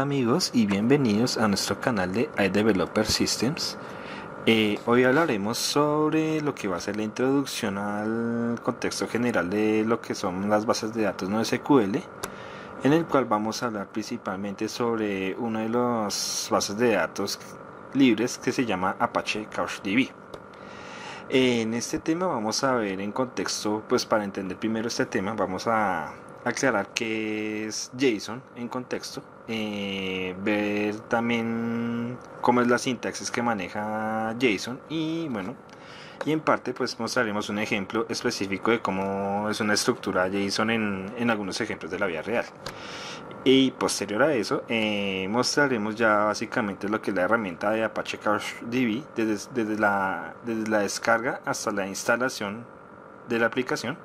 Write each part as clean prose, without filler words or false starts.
amigos y bienvenidos a nuestro canal de iDeveloper Systems. Hoy hablaremos sobre lo que va a ser la introducción al contexto general de lo que son las bases de datos NoSQL, en el cual vamos a hablar principalmente sobre una de las bases de datos libres que se llama Apache CouchDB. En este tema vamos a ver en contexto, pues para entender primero este tema vamos a aclarar qué es JSON en contexto, ver también cómo es la sintaxis que maneja JSON y bueno, y en parte pues mostraremos un ejemplo específico de cómo es una estructura JSON en algunos ejemplos de la vida real. Y posterior a eso mostraremos ya básicamente lo que es la herramienta de Apache CouchDB desde la descarga hasta la instalación de la aplicación,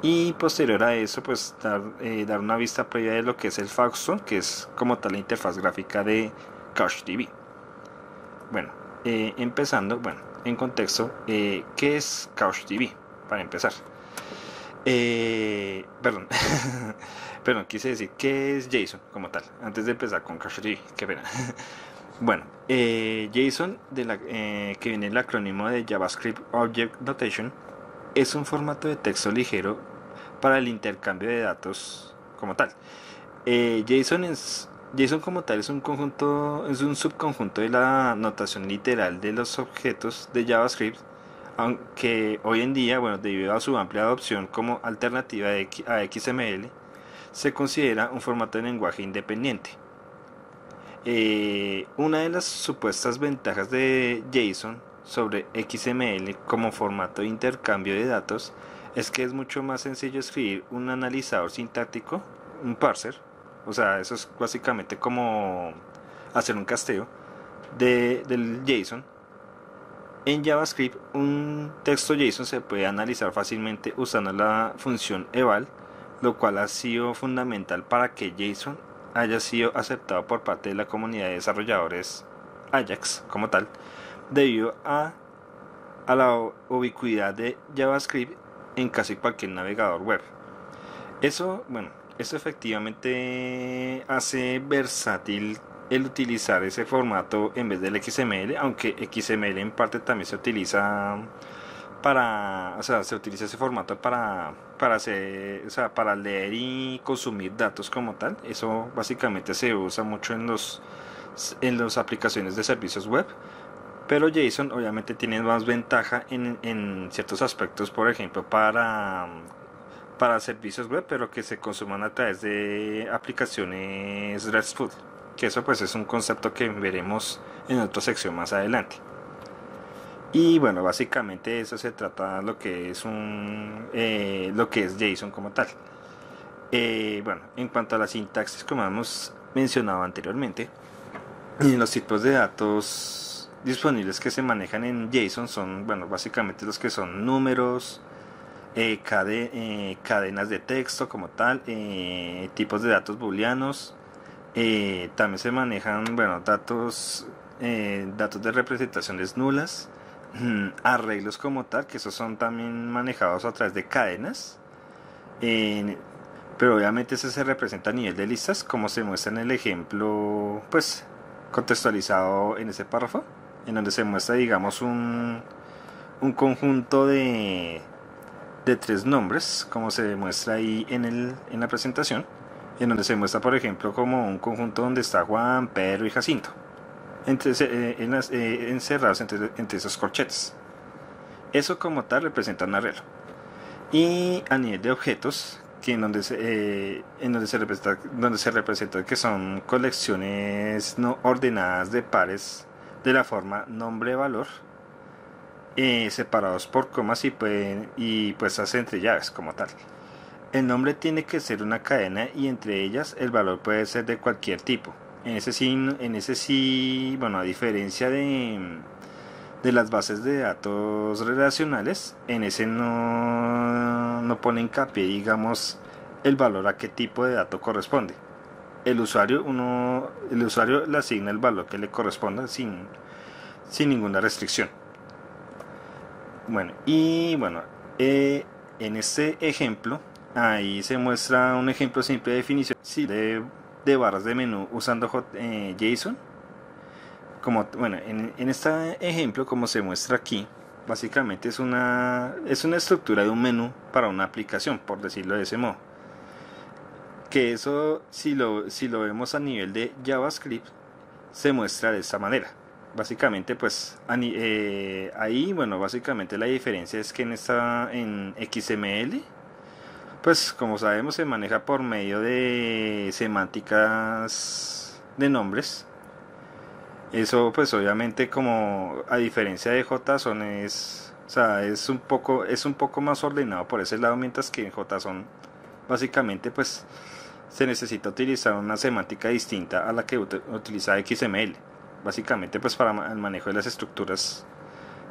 y posterior a eso pues dar una vista previa de lo que es el Foxtrot, que es como tal la interfaz gráfica de CouchDB. Bueno, empezando, bueno, en contexto, ¿qué es CouchDB? Para empezar, perdón, perdón, quise decir ¿qué es JSON como tal? Antes de empezar con CouchDB, qué pena. Bueno, JSON, que viene el acrónimo de JavaScript Object Notation, es un formato de texto ligero para el intercambio de datos como tal. JSON como tal es un subconjunto de la notación literal de los objetos de JavaScript, aunque hoy en día, bueno, debido a su amplia adopción como alternativa a XML, se considera un formato de lenguaje independiente. Una de las supuestas ventajas de JSON sobre XML como formato de intercambio de datos es que es mucho más sencillo escribir un analizador sintáctico, un parser, o sea, eso es básicamente como hacer un casteo del JSON. En JavaScript, un texto JSON se puede analizar fácilmente usando la función eval, lo cual ha sido fundamental para que JSON haya sido aceptado por parte de la comunidad de desarrolladores Ajax como tal, debido a la ubicuidad de JavaScript en casi cualquier navegador web. Eso efectivamente hace versátil el utilizar ese formato en vez del XML, aunque XML en parte también se utiliza se utiliza ese formato para leer y consumir datos como tal. Eso básicamente se usa mucho en las aplicaciones de servicios web, pero JSON obviamente tiene más ventaja en ciertos aspectos, por ejemplo para servicios web, pero que se consuman a través de aplicaciones RESTful, que eso pues es un concepto que veremos en otra sección más adelante. Y bueno, básicamente de eso se trata lo que es JSON como tal. Bueno, en cuanto a la sintaxis, como hemos mencionado anteriormente, los tipos de datos disponibles que se manejan en JSON son, bueno, básicamente los que son números, cadenas de texto como tal, tipos de datos booleanos. También se manejan, bueno, datos de representaciones nulas, arreglos como tal, que esos son también manejados a través de cadenas, pero obviamente ese se representa a nivel de listas, como se muestra en el ejemplo pues contextualizado en ese párrafo, en donde se muestra, digamos, un conjunto de 3 nombres, como se muestra ahí en la presentación, en donde se muestra, por ejemplo, como un conjunto donde está Juan, Pedro y Jacinto, encerrados entre esos corchetes. Eso como tal representa un arreglo. Y a nivel de objetos, que donde se representa que son colecciones no ordenadas de pares de la forma nombre-valor, separados por comas y puestas entre llaves como tal. El nombre tiene que ser una cadena y entre ellas el valor puede ser de cualquier tipo. En ese sí, bueno, a diferencia de las bases de datos relacionales, en ese no pone hincapié, digamos, el valor a qué tipo de dato corresponde. El usuario le asigna el valor que le corresponda sin ninguna restricción. Bueno, en este ejemplo ahí se muestra un ejemplo simple de definición de de barras de menú usando JSON. Como, bueno, en este ejemplo, como se muestra aquí, básicamente es una estructura de un menú para una aplicación, por decirlo de ese modo. Que eso, si lo vemos a nivel de JavaScript, se muestra de esta manera. Básicamente, pues ahí, bueno, básicamente la diferencia es que en XML, pues como sabemos, se maneja por medio de semánticas de nombres. Eso, pues obviamente, como a diferencia de JSON, o sea, es un poco más ordenado por ese lado, mientras que en JSON básicamente pues se necesita utilizar una semántica distinta a la que utiliza XML, básicamente pues para el manejo de las estructuras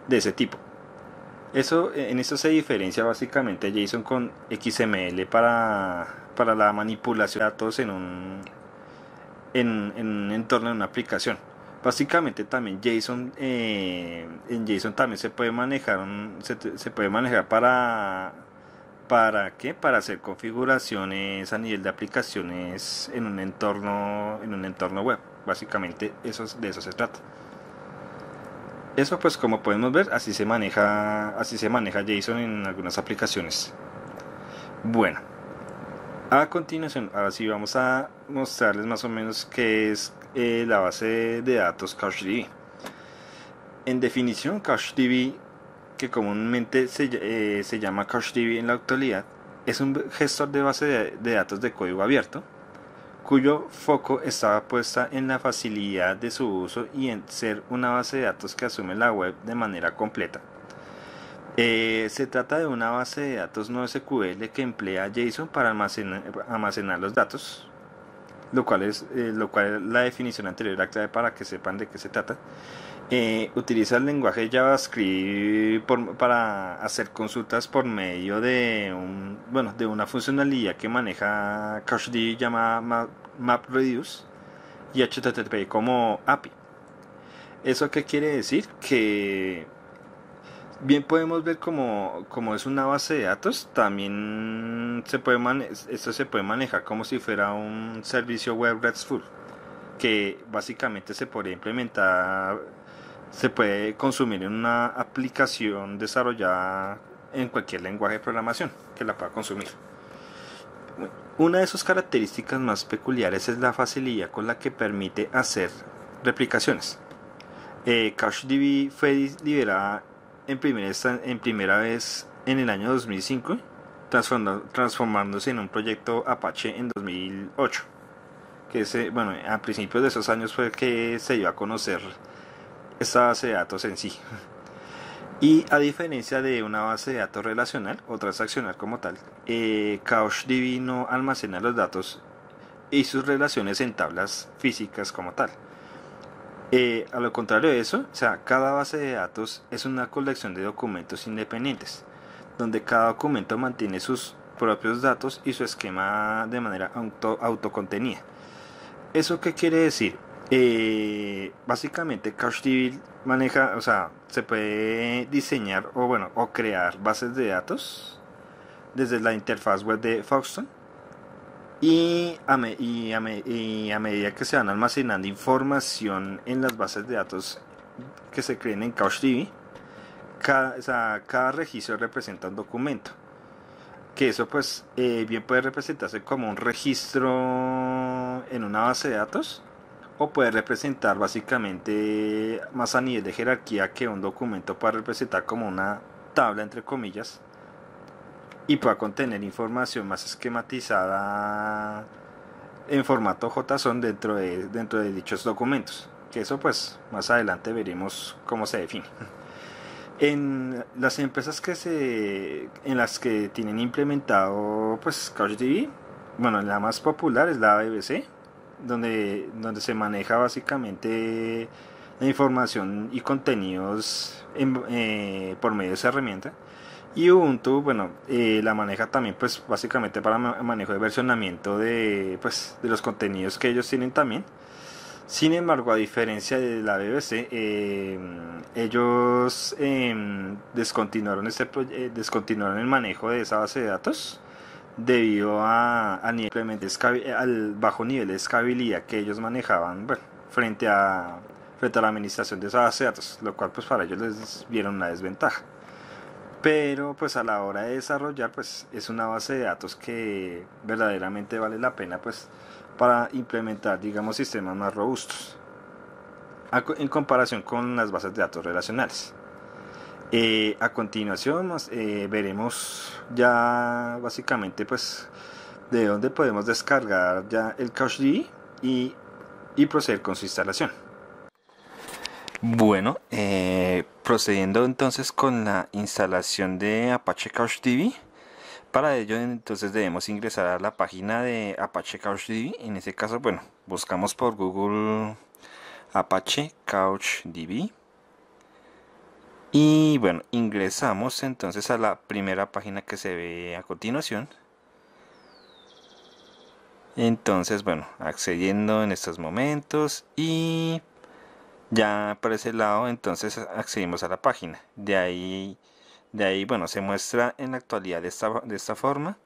de ese tipo. En esto se diferencia básicamente JSON con XML para la manipulación de datos en un entorno de una aplicación. Básicamente también en JSON también se puede manejar ¿para qué? Para hacer configuraciones a nivel de aplicaciones en un entorno web. Básicamente de eso se trata. Eso, pues, como podemos ver, así se maneja JSON en algunas aplicaciones. Bueno, a continuación, ahora sí vamos a mostrarles más o menos qué es la base de datos CouchDB. En definición, CouchDB, que comúnmente se llama CouchDB en la actualidad, es un gestor de base de datos de código abierto, cuyo foco estaba puesta en la facilidad de su uso y en ser una base de datos que asume la web de manera completa. Se trata de una base de datos no SQL que emplea JSON para almacenar los datos, lo cual es la definición anterior a clave para que sepan de qué se trata. Utiliza el lenguaje Javascript para hacer consultas por medio de una funcionalidad que maneja CouchDB llamada MapReduce y HTTP como API. ¿Eso qué quiere decir? Que bien podemos ver como es una base de datos, también esto se puede manejar como si fuera un servicio web RESTful, que básicamente se podría implementar, se puede consumir en una aplicación desarrollada en cualquier lenguaje de programación que la pueda consumir. Una de sus características más peculiares es la facilidad con la que permite hacer replicaciones. CouchDB fue liberada en primera vez en el año 2005, transformándose en un proyecto Apache en 2008. A principios de esos años fue que se dio a conocer esta base de datos en sí. Y a diferencia de una base de datos relacional o transaccional como tal, CouchDB no almacena los datos y sus relaciones en tablas físicas como tal. A lo contrario de eso, cada base de datos es una colección de documentos independientes, donde cada documento mantiene sus propios datos y su esquema de manera autocontenida. ¿Eso qué quiere decir? Básicamente CouchDB maneja, se puede diseñar o crear bases de datos desde la interfaz web de Foxton. Y a medida que se van almacenando información en las bases de datos que se creen en CouchDB, cada registro representa un documento, que eso pues bien puede representarse como un registro en una base de datos, o puede representar básicamente más a nivel de jerarquía, que un documento puede representar como una tabla entre comillas y pueda contener información más esquematizada en formato JSON dentro de dichos documentos, que eso pues más adelante veremos cómo se define. En las empresas en las que tienen implementado pues CouchDB, la más popular es la BBC, donde se maneja básicamente la información y contenidos por medio de esa herramienta. Y Ubuntu, la maneja también pues básicamente para manejo de versionamiento de los contenidos que ellos tienen también. Sin embargo, a diferencia de la BBC, ellos descontinuaron el manejo de esa base de datos debido al bajo nivel de escalabilidad que ellos manejaban, bueno, frente a la administración de esa base de datos, lo cual pues para ellos les vieron una desventaja. Pero pues a la hora de desarrollar pues es una base de datos que verdaderamente vale la pena pues para implementar, digamos, sistemas más robustos en comparación con las bases de datos relacionales. A continuación veremos ya básicamente pues de dónde podemos descargar ya el CouchDB y proceder con su instalación. Bueno, procediendo entonces con la instalación de Apache CouchDB. Para ello entonces debemos ingresar a la página de Apache CouchDB. En este caso, bueno, buscamos por Google Apache CouchDB. Y bueno, ingresamos entonces a la primera página que se ve a continuación. Entonces, bueno, accediendo en estos momentos y ya por ese lado entonces accedimos a la página. De ahí bueno, se muestra en la actualidad de esta forma.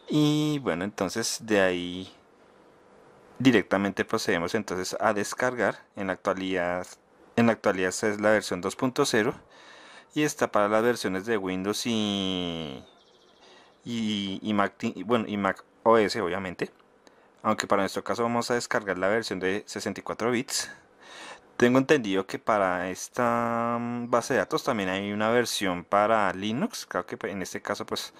Y bueno, entonces de ahí directamente procedemos entonces a descargar. En la actualidad esta es la versión 2.0 y está para las versiones de Windows y Mac, y Mac OS obviamente, aunque para nuestro caso vamos a descargar la versión de 64 bits. Tengo entendido que para esta base de datos también hay una versión para Linux. Creo que en este caso pues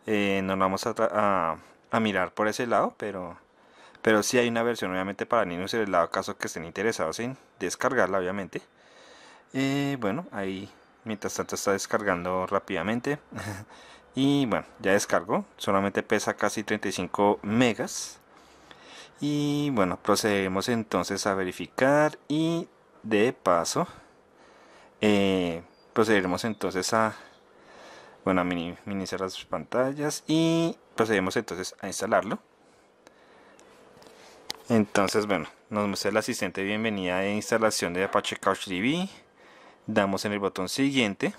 no vamos a mirar por ese lado, pero sí hay una versión obviamente para Linux en el lado caso que estén interesados en descargarla obviamente. Bueno, ahí mientras tanto está descargando rápidamente. Y bueno, ya descargó, solamente pesa casi 35 megas. Y bueno, procedemos entonces a verificar y de paso procederemos entonces a minimizar las pantallas y procedemos entonces a instalarlo. Entonces bueno, nos muestra el asistente de bienvenida de instalación de Apache CouchDB. Damos en el botón siguiente.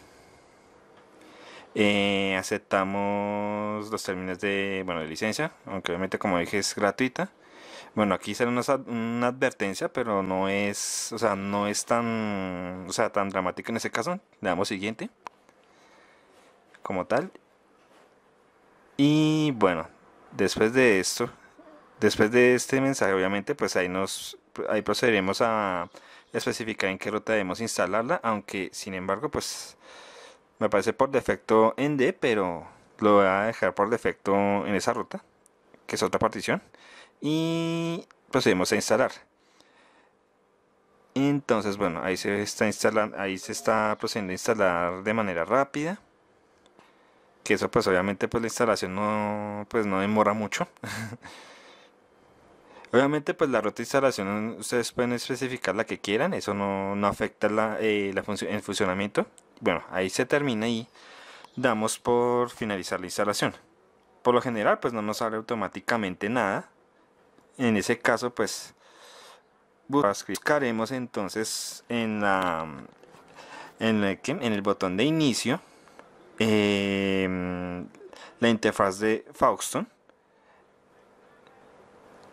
Aceptamos los términos de licencia, aunque obviamente como dije es gratuita. Bueno, aquí sale una advertencia, pero no es, no es tan, tan dramático en ese caso. Le damos siguiente, como tal. Y bueno, después de esto, después de este mensaje, obviamente, pues ahí procederemos a especificar en qué ruta debemos instalarla, aunque sin embargo, pues me aparece por defecto en D, pero lo voy a dejar por defecto en esa ruta, que es otra partición. Y procedemos a instalar. Entonces bueno, ahí se está instalando, ahí se está procediendo a instalar de manera rápida, que eso pues obviamente pues la instalación no demora mucho. Obviamente pues la ruta de instalación ustedes pueden especificar la que quieran, eso no afecta el funcionamiento. Bueno, ahí se termina y damos por finalizar la instalación. Por lo general pues no nos abre automáticamente nada. En ese caso pues buscaremos entonces en el botón de inicio la interfaz de Foxton,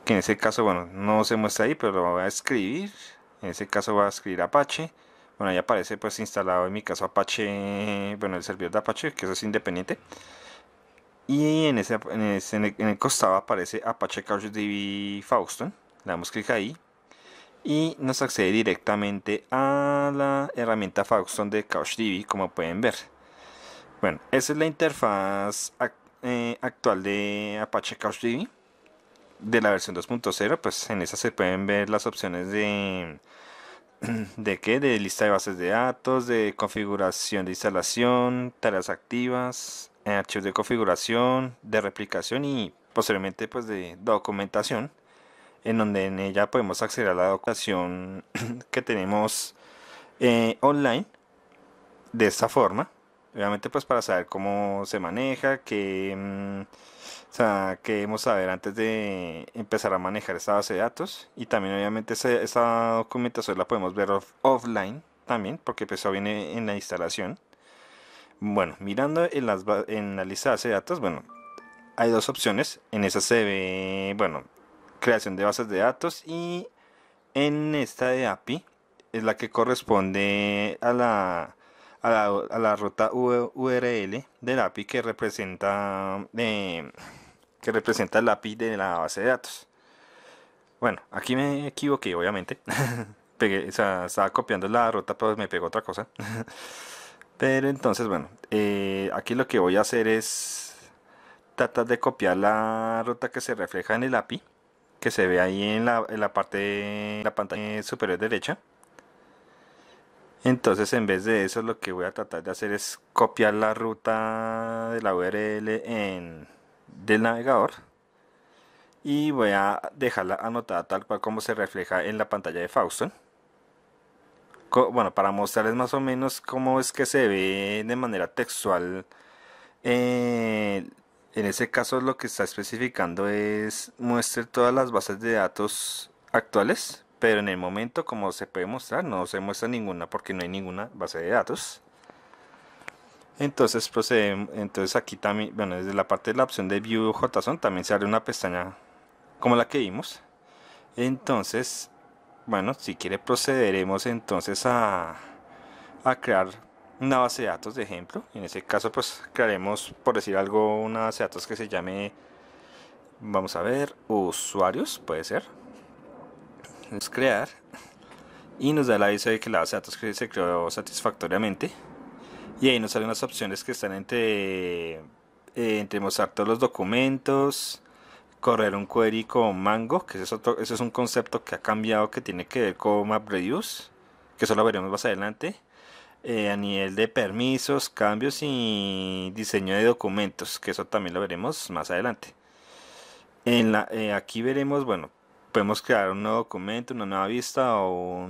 que en ese caso bueno no se muestra ahí, pero lo voy a escribir. En ese caso voy a escribir Apache. Bueno, ahí aparece pues instalado en mi caso Apache, bueno, el servidor de Apache, que eso es independiente. Y en el costado aparece Apache CouchDB Foxton. Le damos clic ahí y nos accede directamente a la herramienta Foxton de CouchDB, como pueden ver. Bueno, esa es la interfaz actual de Apache CouchDB de la versión 2.0. Pues en esa se pueden ver las opciones de lista de bases de datos, de configuración de instalación, tareas activas, archivos de configuración, de replicación y posteriormente pues de documentación, en donde en ella podemos acceder a la documentación que tenemos online de esta forma. Obviamente pues para saber cómo se maneja, qué debemos saber antes de empezar a manejar esta base de datos. Y también obviamente esta documentación la podemos ver offline también, porque pues eso viene en la instalación. Bueno, mirando en la lista de base de datos, bueno, hay dos opciones. En esa se ve, bueno, creación de bases de datos, y en esta de API es la que corresponde a la ruta URL del API que representa el API de la base de datos. Bueno, aquí me equivoqué, obviamente. O sea, estaba copiando la ruta, pero me pegó otra cosa. Pero entonces, bueno, aquí lo que voy a hacer es tratar de copiar la ruta que se refleja en el API, que se ve ahí en la parte de la pantalla superior derecha. Entonces, en vez de eso, lo que voy a tratar de hacer es copiar la ruta de la URL del navegador, y voy a dejarla anotada tal cual como se refleja en la pantalla de Fausto. Bueno, para mostrarles más o menos cómo es que se ve de manera textual. eh, en ese caso, lo que está especificando es muestre todas las bases de datos actuales, pero en el momento, como se puede mostrar, no se muestra ninguna porque no hay ninguna base de datos. Entonces entonces aquí también, bueno, desde la parte de la opción de View JSON también se abre una pestaña como la que vimos. Entonces, bueno, si quiere procederemos entonces a crear una base de datos de ejemplo. En ese caso pues crearemos, por decir algo, una base de datos que se llame, vamos a ver, usuarios, puede ser. Es crear, y nos da el aviso de que la base de datos se creó satisfactoriamente, y ahí nos salen las opciones que están entre mostrar todos los documentos, correr un query con Mango, que ese es un concepto que ha cambiado, que tiene que ver con MapReduce, que eso lo veremos más adelante. A nivel de permisos, cambios y diseño de documentos, que eso también lo veremos más adelante. Aquí veremos, bueno, podemos crear un nuevo documento, una nueva vista o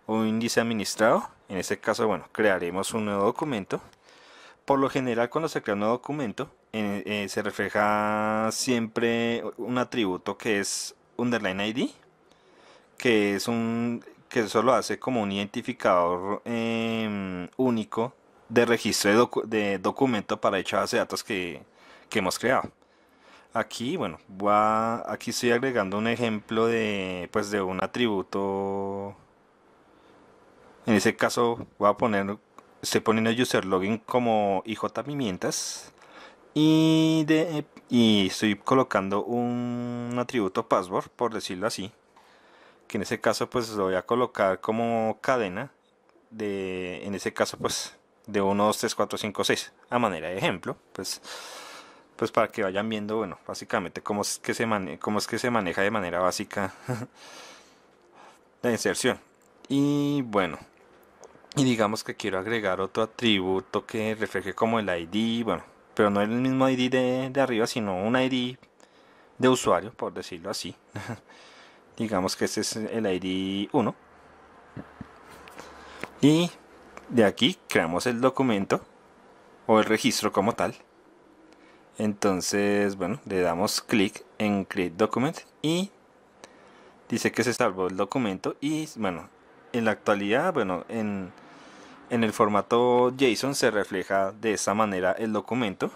un índice administrado. En este caso, bueno, crearemos un nuevo documento. Por lo general, cuando se crea un nuevo documento, se refleja siempre un atributo que es underline ID, que eso lo hace como un identificador único de registro de documento para dicha base de datos que hemos creado. Aquí, bueno, aquí estoy agregando un ejemplo de un atributo. En ese caso estoy poniendo user login como IJPimientas, y estoy colocando un atributo password, por decirlo así, que en ese caso pues lo voy a colocar como cadena en ese caso pues de 1, 2, 3, 4, 5, 6, a manera de ejemplo, pues para que vayan viendo, bueno, básicamente cómo es que se maneja de manera básica la inserción. Y bueno, y digamos que quiero agregar otro atributo que refleje como el ID, bueno, pero no el mismo ID de arriba, sino un ID de usuario, por decirlo así. Digamos que este es el ID 1. Y de aquí creamos el documento o el registro como tal. Entonces, bueno, le damos clic en Create Document y dice que se salvó el documento. Y bueno, en la actualidad, bueno, en el formato JSON se refleja de esta manera el documento.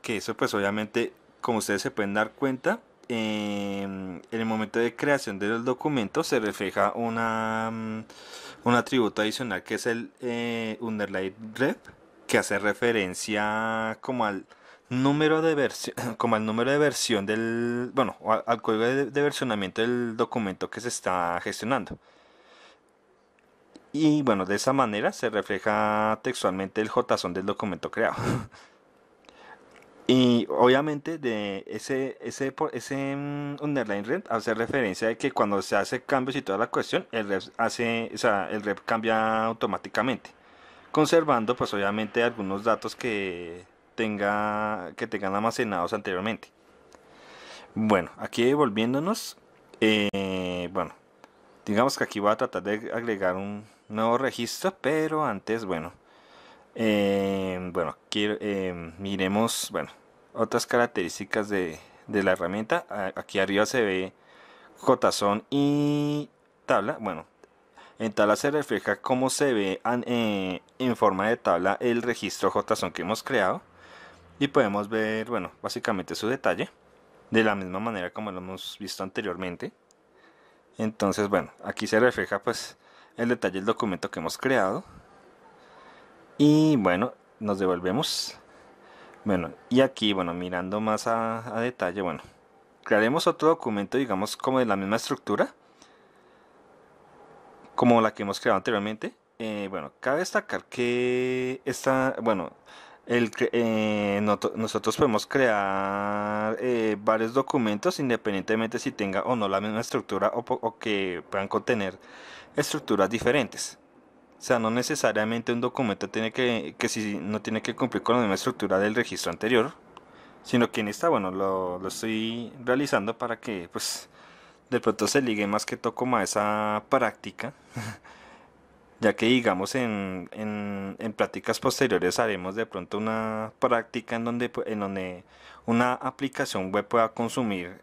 Que eso pues obviamente, como ustedes se pueden dar cuenta, en el momento de creación del documento se refleja un atributo adicional que es el underline rep, que hace referencia como al número de versión, como al número de versión del, bueno, al código de versionamiento del documento que se está gestionando. Y bueno, de esa manera se refleja textualmente el JSON del documento creado. Y obviamente de ese underline rep hace referencia de que cuando se hace cambios y toda la cuestión, o sea, el rep cambia automáticamente, conservando pues obviamente algunos datos que tengan almacenados anteriormente. Bueno, aquí volviéndonos, bueno, digamos que aquí voy a tratar de agregar un nuevo registro, pero antes, bueno, miremos, bueno, otras características de la herramienta. Aquí arriba se ve JSON y tabla. Bueno, en tabla se refleja cómo se ve en forma de tabla el registro JSON que hemos creado. y podemos ver, bueno, básicamente su detalle de la misma manera como lo hemos visto anteriormente. Entonces, bueno, aquí se refleja pues el detalle del documento que hemos creado. Y bueno, nos devolvemos. Bueno, y aquí, bueno, mirando más a detalle, bueno, crearemos otro documento, digamos, como de la misma estructura, como la que hemos creado anteriormente. Bueno, cabe destacar que esta, bueno, nosotros podemos crear varios documentos independientemente si tenga o no la misma estructura o que puedan contener estructuras diferentes. O sea, no necesariamente un documento tiene que si no tiene que cumplir con la misma estructura del registro anterior, sino que en esta, bueno, lo estoy realizando para que, pues, de pronto se ligue más que todo como a esa práctica, ya que digamos en prácticas posteriores haremos de pronto una práctica en donde una aplicación web pueda consumir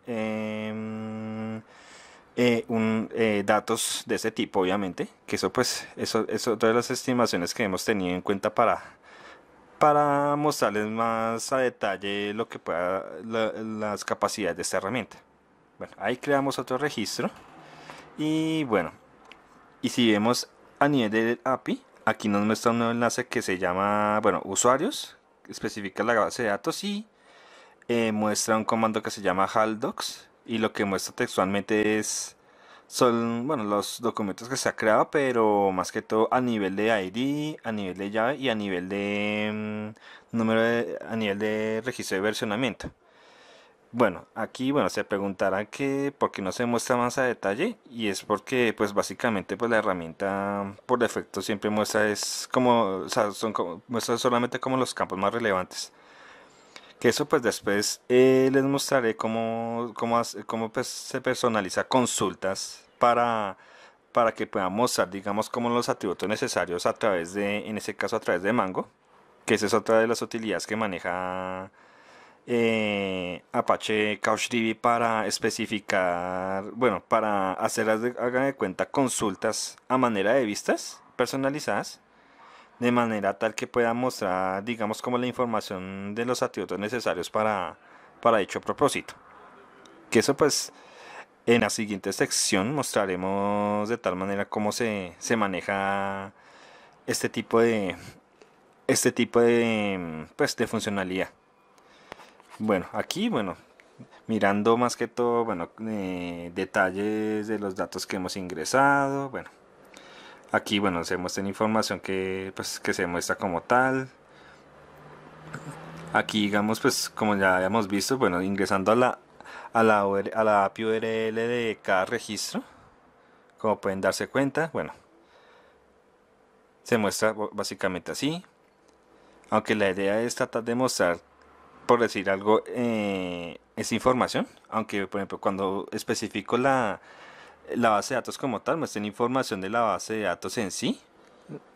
datos de ese tipo, obviamente, que eso pues eso es otra de las estimaciones que hemos tenido en cuenta para mostrarles más a detalle lo que pueda las capacidades de esta herramienta. Bueno, ahí creamos otro registro y bueno, y si vemos a nivel del API, aquí nos muestra un nuevo enlace que se llama, bueno, usuarios, especifica la base de datos y muestra un comando que se llama haldocs y lo que muestra textualmente son, bueno, los documentos que se ha creado, pero más que todo a nivel de ID, a nivel de llave y a nivel de a nivel de registro de versionamiento. Bueno, aquí bueno se preguntará que por qué no se muestra más a detalle y es porque pues básicamente pues la herramienta por defecto siempre muestra es como, o sea, muestra solamente como los campos más relevantes. Que eso pues después les mostraré cómo pues, se personaliza consultas para que puedan mostrar digamos como los atributos necesarios a través de, en ese caso a través de Mango, que esa es otra de las utilidades que maneja Apache CouchDB para especificar, bueno, para hacer, hagan de cuenta, consultas a manera de vistas personalizadas, de manera tal que pueda mostrar, digamos, como la información de los atributos necesarios para dicho propósito. Que eso, pues, en la siguiente sección mostraremos de tal manera cómo se maneja este tipo de, pues, de funcionalidad. Bueno, aquí, bueno, mirando más que todo, bueno, detalles de los datos que hemos ingresado, bueno, aquí, bueno, se muestra información que, pues, que se muestra como tal. Aquí, digamos, pues, como ya habíamos visto, bueno, ingresando a la API URL de cada registro, como pueden darse cuenta, bueno, se muestra básicamente así. Aunque la idea es tratar de mostrar, por decir algo, esa información. Aunque, por ejemplo, cuando especifico la base de datos como tal, muestren información de la base de datos en sí.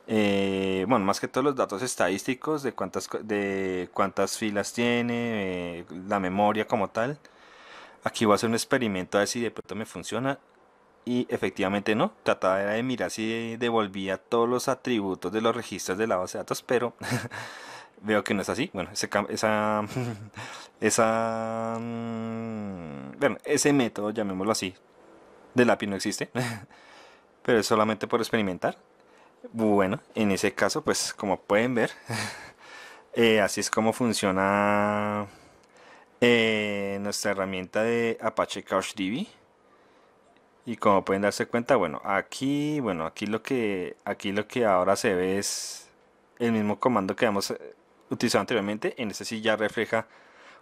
Bueno, más que todos los datos estadísticos de cuántas filas tiene, la memoria como tal. Aquí voy a hacer un experimento a ver si de pronto me funciona. Y efectivamente no, trataba de mirar si devolvía todos los atributos de los registros de la base de datos, pero veo que no es así. Bueno, bueno, ese método, llamémoslo así, del API no existe, pero es solamente por experimentar. Bueno, en ese caso, pues como pueden ver, así es como funciona nuestra herramienta de Apache CouchDB. Y como pueden darse cuenta, bueno, aquí lo que ahora se ve es el mismo comando que hemos utilizado anteriormente. En este sí ya refleja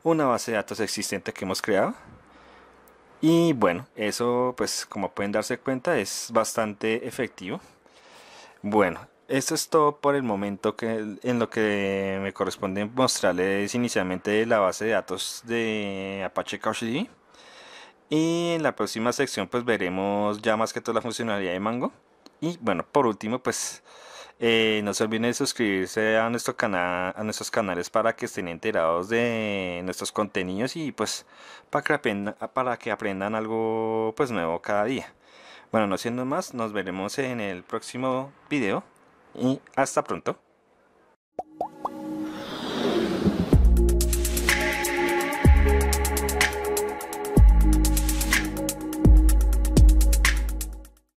una base de datos existente que hemos creado. Y bueno, eso pues como pueden darse cuenta es bastante efectivo. Bueno, esto es todo por el momento en lo que me corresponde mostrarles inicialmente la base de datos de Apache CouchDB. Y en la próxima sección pues veremos ya más que toda la funcionalidad de Mango. Y bueno, por último pues no se olviden de suscribirse a nuestro canal, a nuestros canales para que estén enterados de nuestros contenidos y pues para que aprendan algo pues nuevo cada día. Bueno, no siendo más, nos veremos en el próximo video y hasta pronto.